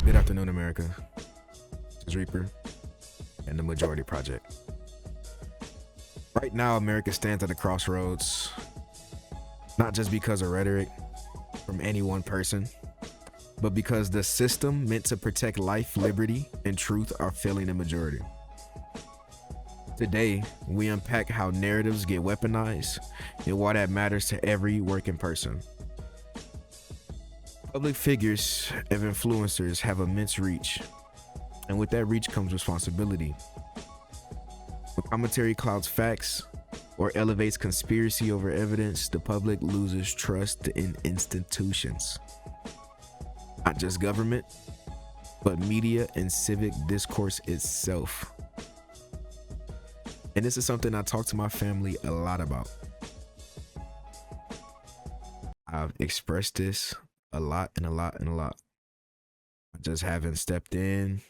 Good afternoon, America. This is Reaper and the Majority Project. Right now, America stands at a crossroads, not just because of rhetoric from any one person, but because the system meant to protect life, liberty, and truth are failing the majority. Today, we unpack how narratives get weaponized and why that matters to every working person. Public figures and influencers have immense reach, and with that reach comes responsibility. When commentary clouds facts or elevates conspiracy over evidence, the public loses trust in institutions. Not just government, but media and civic discourse itself. And this is something I talk to my family a lot about. I've expressed this a lot. I just haven't stepped in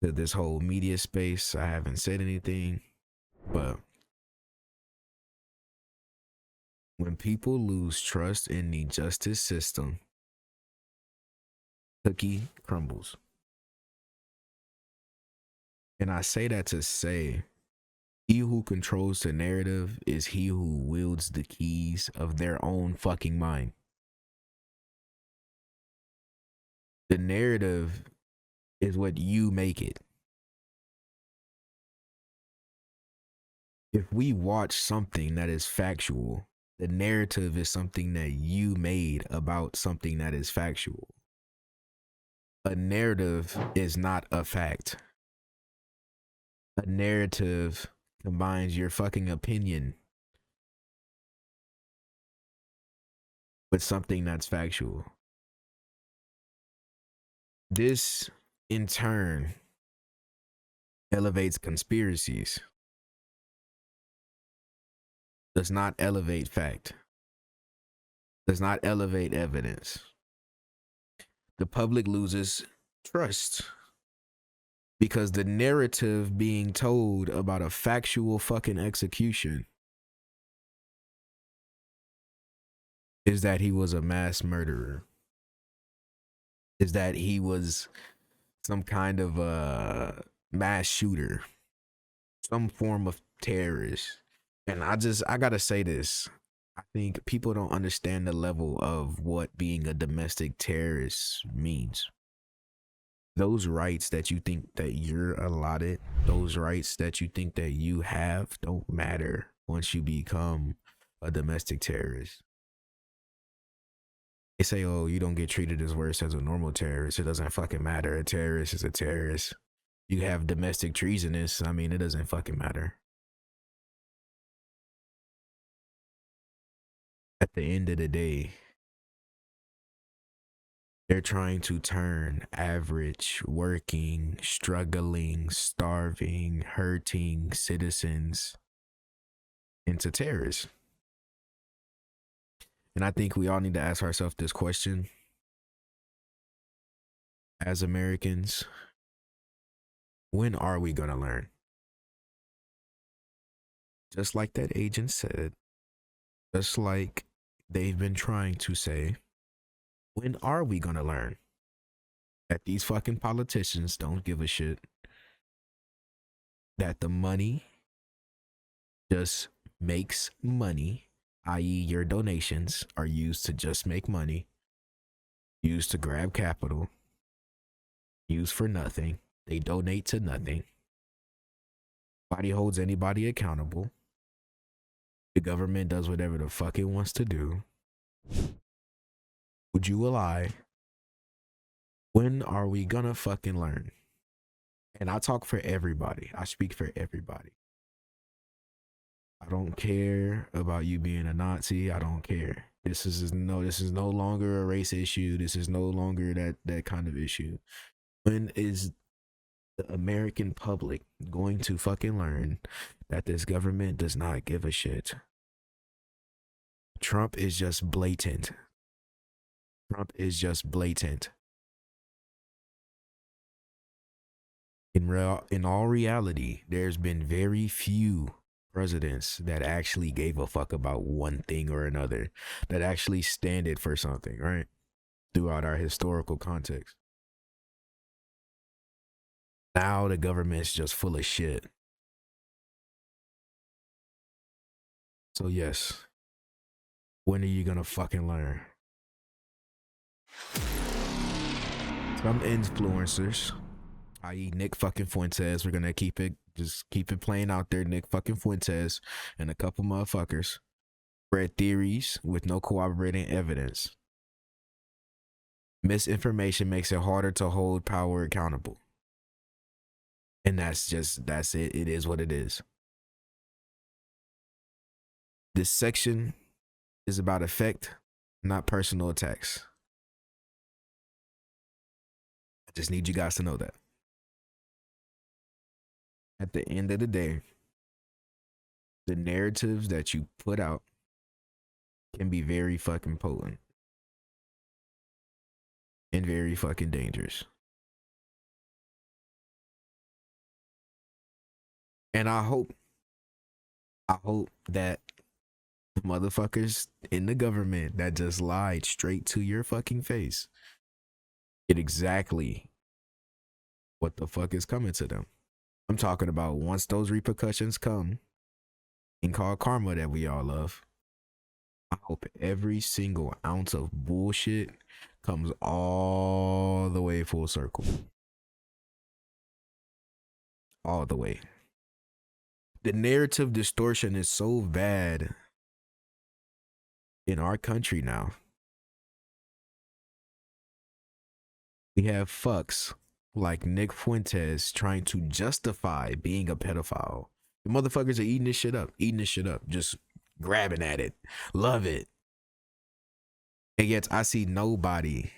to this whole media space. I haven't said anything, but when people lose trust in the justice system, cookie crumbles. And I say that to say, he who controls the narrative is he who wields the keys of their own fucking mind. The narrative is what you make it. If we watch something that is factual, the narrative is something that you made about something that is factual. A narrative is not a fact. A narrative combines your fucking opinion with something that's factual. This, in turn, elevates conspiracies. Does not elevate fact. Does not elevate evidence. The public loses trust because the narrative being told about a factual fucking execution is that he was a mass murderer. Is that he was some kind of a mass shooter, some form of terrorist. And I gotta say this. I think people don't understand the level of what being a domestic terrorist means. Those rights that you think that you're allotted, those rights that you think that you have don't matter once you become a domestic terrorist. They say, oh, you don't get treated as worse as a normal terrorist. It doesn't fucking matter. A terrorist is a terrorist. You have domestic treasonous. I mean, it doesn't fucking matter. At the end of the day, they're trying to turn average, working, struggling, starving, hurting citizens into terrorists. And I think we all need to ask ourselves this question. As Americans, when are we going to learn? Just like that agent said, just like they've been trying to say, when are we going to learn that these fucking politicians don't give a shit? That the money just makes money, i.e. your donations are used to just make money, used to grab capital, used for nothing. They donate to nothing. Nobody holds anybody accountable. The government does whatever the fuck it wants to do. Would you lie? When are we gonna fucking learn? And I talk for everybody. I speak for everybody. I don't care about you being a Nazi. I don't care. This is no longer a race issue. This is no longer that kind of issue. When is the American public going to fucking learn that this government does not give a shit? Trump is just blatant. Trump is just blatant. In all reality, there's been very few presidents that actually gave a fuck about one thing or another, that actually standed for something, right? Throughout our historical context. Now the government's just full of shit. So yes, when are you gonna fucking learn? Some influencers, i.e. Nick fucking Fuentes, we're gonna keep it playing out there. Nick fucking Fuentes and a couple motherfuckers spread theories with no corroborating evidence. Misinformation makes it harder to hold power accountable. And that's it. It is what it is. This section is about effect, not personal attacks. I just need you guys to know that. At the end of the day, the narratives that you put out can be very fucking potent and very fucking dangerous. And I hope that the motherfuckers in the government that just lied straight to your fucking face get exactly what the fuck is coming to them. I'm talking about once those repercussions come and called karma that we all love. I hope every single ounce of bullshit comes all the way full circle. All the way. The narrative distortion is so bad in our country now. We have fucks like Nick Fuentes trying to justify being a pedophile. The motherfuckers are eating this shit up, just grabbing at it, love it. And yet I see nobody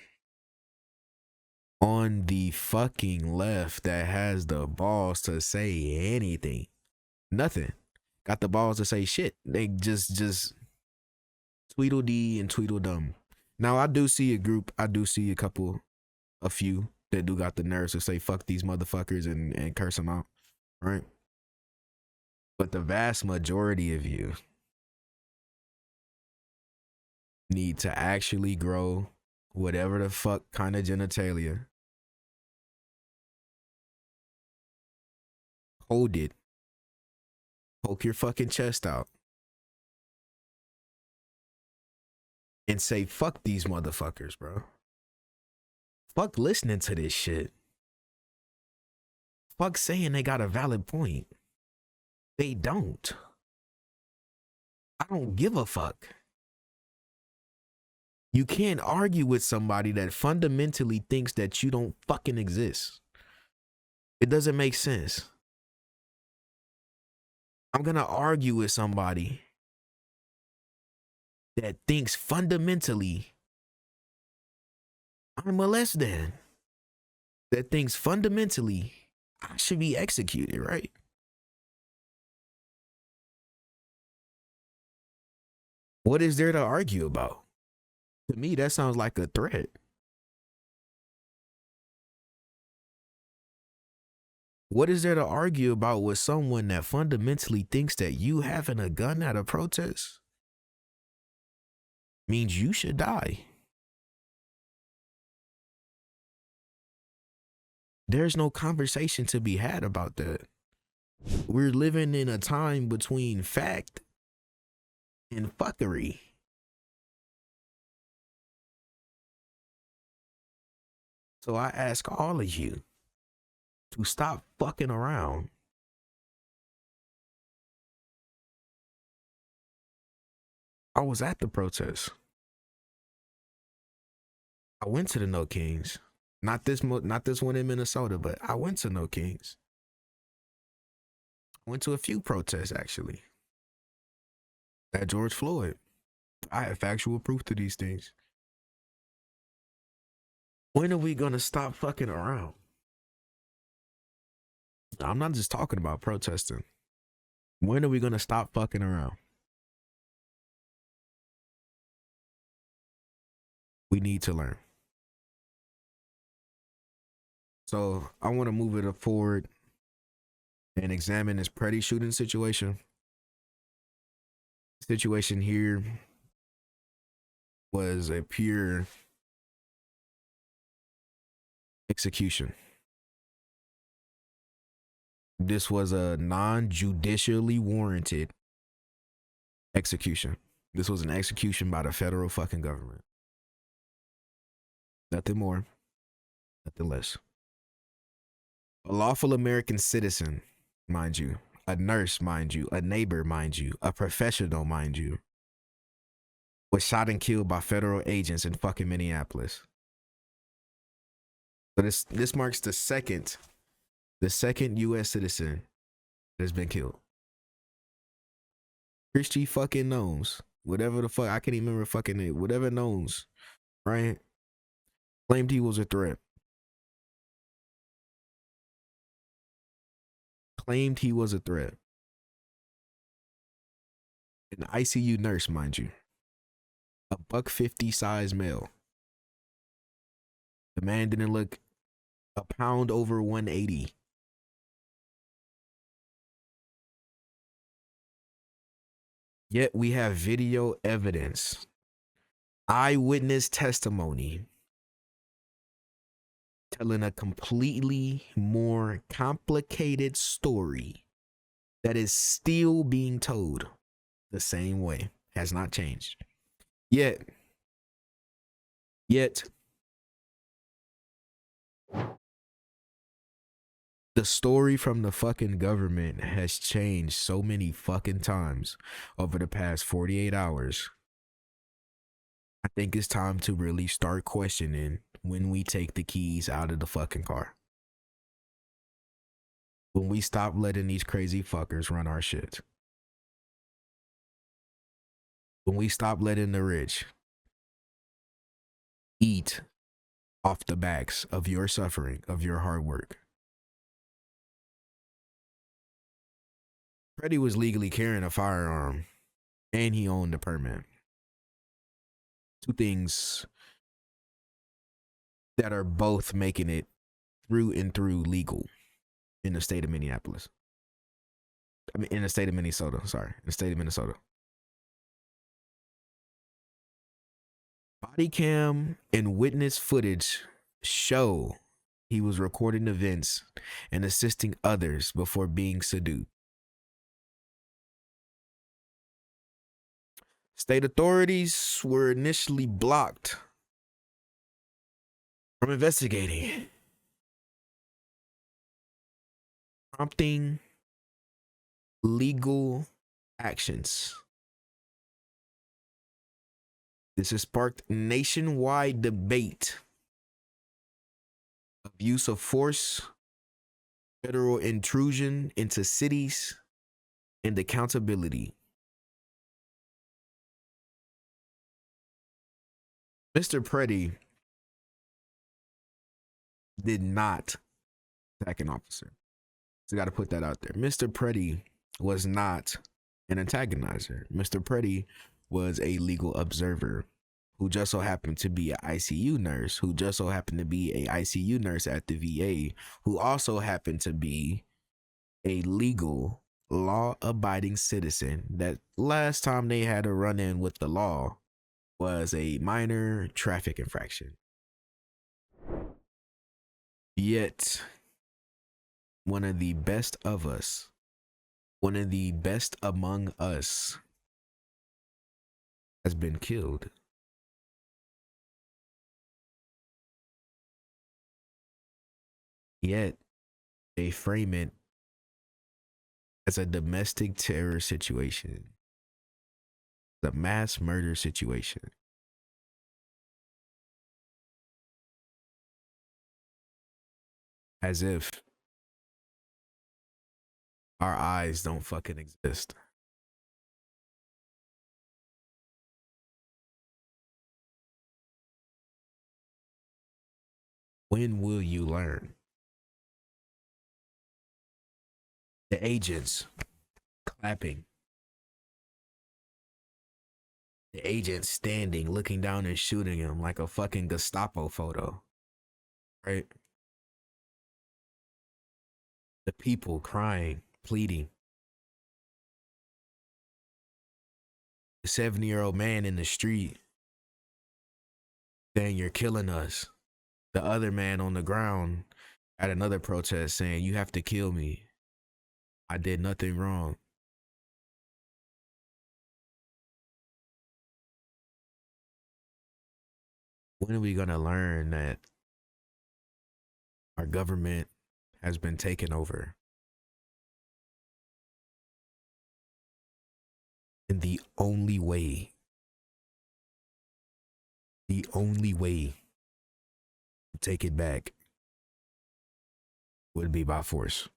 on the fucking left that has the balls to say anything. Nothing. Got the balls to say shit. They just Tweedledee and Tweedledum. Now I do see a few that do got the nerves to say fuck these motherfuckers and curse them out, right? But the vast majority of you need to actually grow whatever the fuck kind of genitalia. Hold it. Poke your fucking chest out. And say fuck these motherfuckers, bro. Fuck listening to this shit. Fuck saying they got a valid point. They don't. I don't give a fuck. You can't argue with somebody that fundamentally thinks that you don't fucking exist. It doesn't make sense. I'm gonna argue with somebody that thinks fundamentally I'm a less than. That thinks fundamentally I should be executed, right? What is there to argue about? To me, that sounds like a threat. What is there to argue about with someone that fundamentally thinks that you having a gun at a protest means you should die? There's no conversation to be had about that. We're living in a time between fact and fuckery. So I ask all of you to stop fucking around. I was at the protest. I went to the No Kings. Not this one in Minnesota, but I went to No Kings. I went to a few protests actually. At George Floyd. I have factual proof to these things. When are we gonna stop fucking around? I'm not just talking about protesting. When are we gonna stop fucking around? We need to learn. So I want to move it forward and examine this Pretti shooting situation. Situation here was a pure execution. This was a non-judicially warranted execution. This was an execution by the federal fucking government. Nothing more, nothing less. A lawful American citizen, mind you, a nurse, mind you, a neighbor, mind you, a professional, mind you, was shot and killed by federal agents in fucking Minneapolis. So this marks the second U.S. citizen that has been killed. Christy fucking knows. Whatever the fuck, I can't even remember fucking name. Whatever knows, right? Claimed he was a threat. Claimed he was a threat. An ICU nurse, mind you. A $150 size male. The man didn't look a pound over 180. Yet we have video evidence, eyewitness testimony, telling a completely more complicated story that is still being told the same way, has not changed. Yet, the story from the fucking government has changed so many fucking times over the past 48 hours. I think it's time to really start questioning when we take the keys out of the fucking car. When we stop letting these crazy fuckers run our shit. When we stop letting the rich eat off the backs of your suffering, of your hard work. Pretti was legally carrying a firearm and he owned a permit. Two things that are both making it through and through legal in the state of Minneapolis. I mean, in the state of Minnesota, sorry, in the state of Minnesota. Body cam and witness footage show he was recording events and assisting others before being subdued. State authorities were initially blocked from investigating, prompting legal actions. This has sparked nationwide debate of use of force, federal intrusion into cities, and accountability. Mr. Pretti did not attack an officer. So I got to put that out there. Mr. Pretti was not an antagonizer. Mr. Pretti was a legal observer who just so happened to be an ICU nurse, who just so happened to be a ICU nurse at the VA, who also happened to be a legal, law-abiding citizen that last time they had a run-in with the law was a minor traffic infraction. Yet, one of the best of us, one of the best among us, has been killed. Yet, they frame it as a domestic terror situation, the mass murder situation. As if our eyes don't fucking exist. When will you learn? The agents clapping. The agents standing, looking down and shooting him like a fucking Gestapo photo. Right? The people crying, pleading. The 70-year-old man in the street saying, "You're killing us." The other man on the ground at another protest saying, "You have to kill me." I did nothing wrong. When are we gonna learn that our government has been taken over? And the only way to take it back would be by force.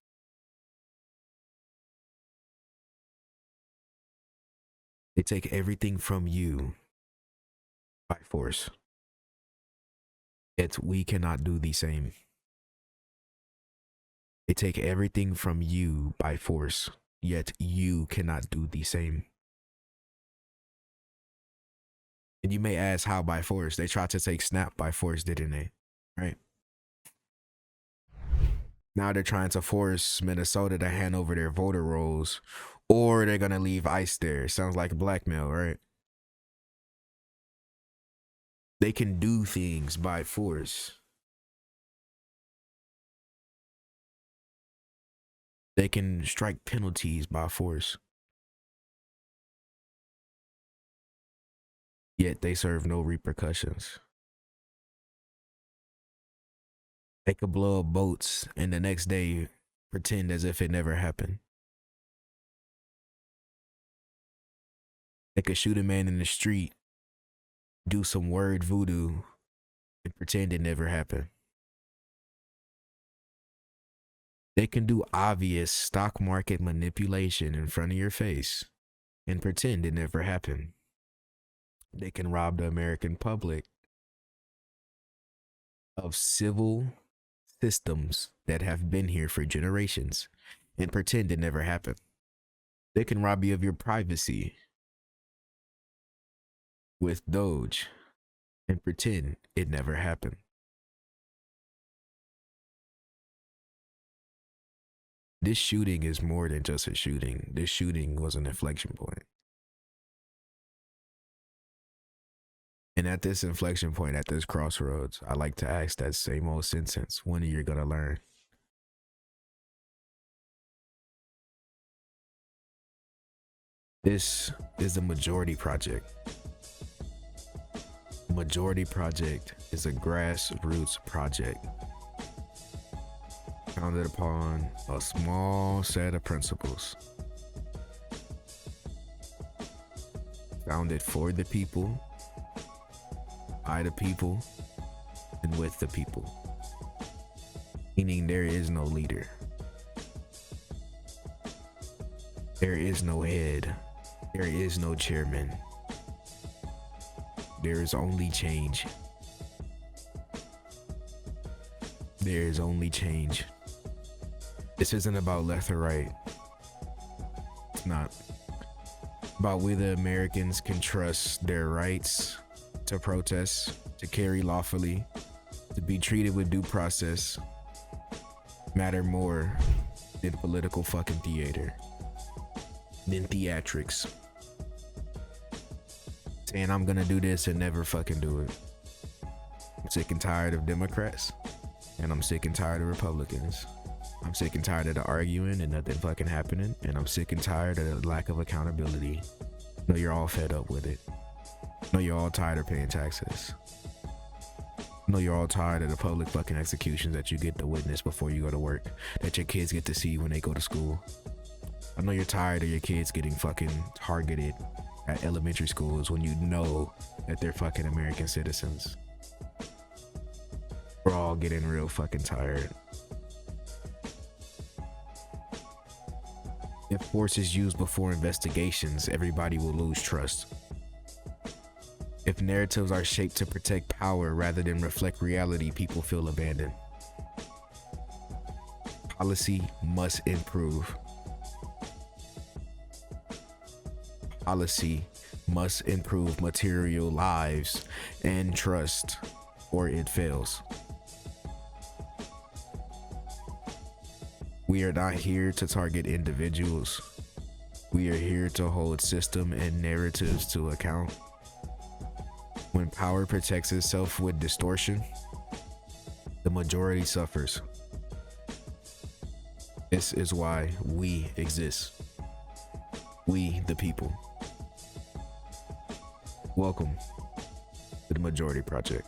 They take everything from you by force. Yet we cannot do the same. They take everything from you by force, yet you cannot do the same. And you may ask how by force? They tried to take Snap by force, didn't they? Right? Now they're trying to force Minnesota to hand over their voter rolls, or they're gonna leave ICE there. Sounds like blackmail, right? They can do things by force. They can strike penalties by force. Yet they serve no repercussions. They could blow up boats and the next day pretend as if it never happened. They could shoot a man in the street, do some word voodoo, and pretend it never happened. They can do obvious stock market manipulation in front of your face and pretend it never happened. They can rob the American public of civil systems that have been here for generations and pretend it never happened. They can rob you of your privacy with Doge and pretend it never happened. This shooting is more than just a shooting. This shooting was an inflection point. And at this inflection point, at this crossroads, I like to ask that same old sentence: when are you gonna learn? This is the Majority Project. Majority Project is a grassroots project founded upon a small set of principles. Founded for the people, by the people, and with the people. Meaning there is no leader. There is no head. There is no chairman. There is only change. There is only change. This isn't about left or right. It's not. About whether Americans can trust their rights to protest, to carry lawfully, to be treated with due process, matter more than political fucking theater, than theatrics. Saying I'm gonna do this and never fucking do it. I'm sick and tired of Democrats, and I'm sick and tired of Republicans. I'm sick and tired of the arguing and nothing fucking happening, and I'm sick and tired of the lack of accountability. I know you're all fed up with it. I know you're all tired of paying taxes. I know you're all tired of the public fucking executions that you get to witness before you go to work, that your kids get to see when they go to school. I know you're tired of your kids getting fucking targeted at elementary schools when you know that they're fucking American citizens. We're all getting real fucking tired. If force is used before investigations, everybody will lose trust. If narratives are shaped to protect power rather than reflect reality, people feel abandoned. Policy must improve. Policy must improve material lives and trust, or it fails. We are not here to target individuals. We are here to hold system and narratives to account. When power protects itself with distortion, the majority suffers. This is why we exist. We, the people. Welcome to the Majority Project.